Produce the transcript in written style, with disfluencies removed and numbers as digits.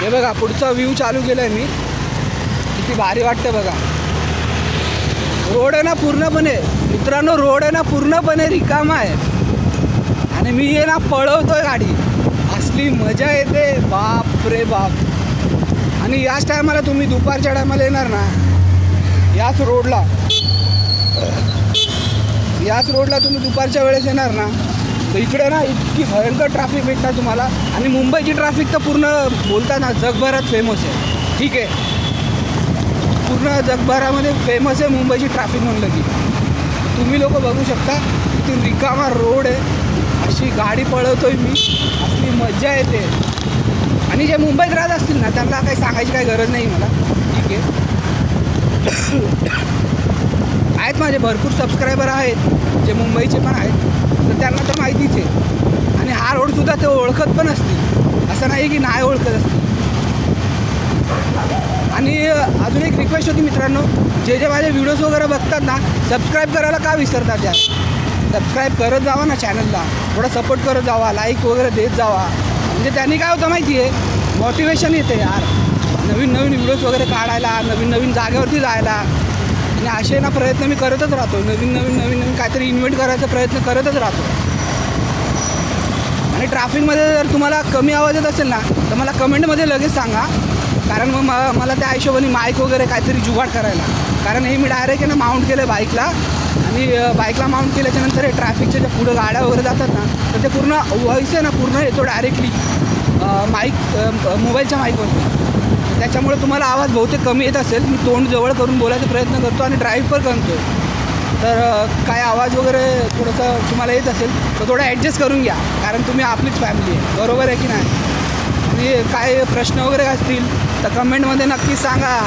हे बघा पुढचा व्ह्यू चालू केला आहे मी, किती भारी वाटतं बघा. रोड आहे ना पूर्णपणे मित्रांनो, रोड आहे ना पूर्णपणे रिकामा आहे आणि मी आहे ना पळवतोय गाडी. असली मजा येते बाप रे बाप. आणि याच टायमाला तुम्ही दुपारच्या टायमाला येणार ना, याच रोडला तुम्ही दुपारच्या वेळेस येणार ना, तर इकडे ना इतकी भयंकर ट्रॅफिक भेटणार तुम्हाला. आणि मुंबईची ट्रॅफिक तर पूर्ण बोलतात ना जगभरात फेमस आहे. ठीक आहे, पूर्ण जगभरामध्ये फेमस आहे मुंबईची ट्रॅफिक म्हणलं की. तुम्ही लोक बघू शकता किती रिकामा रोड आहे, अशी गाडी पळवतोय मी, असली मजा येते. आणि जे मुंबईत राहत असतील ना त्यांना काही सांगायची काही गरज नाही मला. ठीक आहे, आहेत माझे भरपूर सबस्क्रायबर आहेत जे मुंबईचे पण आहेत, तर त्यांना तर माहितीच आहे. आणि हा रोडसुद्धा ते ओळखत पण असतील, असं नाही की नाही ओळखत असतील. आणि अजून एक रिक्वेस्ट होती मित्रांनो, जे माझे व्हिडिओज वगैरे बघतात ना, सबस्क्राईब करायला का विसरतात यार. सबस्क्राईब करत जावा ना चॅनलला, थोडा सपोर्ट करत जावा, लाईक वगैरे देत जावा. म्हणजे त्यांनी काय होतं माहिती आहे, मोटिवेशन येते यार नवीन नवीन व्हिडिओज वगैरे काढायला, नवीन नवीन जागेवरती जायला. आणि असे ना प्रयत्न मी करतच राहतो, नवीन नवीन काहीतरी इन्व्हेंट करायचा प्रयत्न करतच राहतो. आणि ट्रॅफिकमध्ये जर तुम्हाला कमी आवाज येत असेल ना, तर मला कमेंटमध्ये लगेच सांगा, कारण मग मला त्या हिशोबाने माईक वगैरे काहीतरी जुगाड करायला. कारण हे मी डायरेक्ट आहे ना माउंट केलं आहे बाईकला, आणि बाईकला माउंट केल्याच्यानंतर हे ट्रॅफिकच्या ज्या पुढं गाड्या वगैरे जातात ना, तर ते पूर्ण व्हॉईस आहे ना पूर्ण येतो डायरेक्टली माईक मोबाईलच्या माईकवरती. त्याच्यामुळे तुम्हाला आवाज बहुतेक कमी येत असेल. मी तोंड जवळ करून बोलायचा प्रयत्न करतो आणि ड्राईव्ह पण करतो, तर काय आवाज वगैरे थोडंसं तुम्हाला येत असेल तर थोडं ॲडजस्ट करून घ्या, कारण तुम्ही आपलीच फॅमिली आहे, बरोबर आहे की नाही. आणि काय प्रश्न वगैरे असतील तर कमेंटमध्ये नक्की सांगा.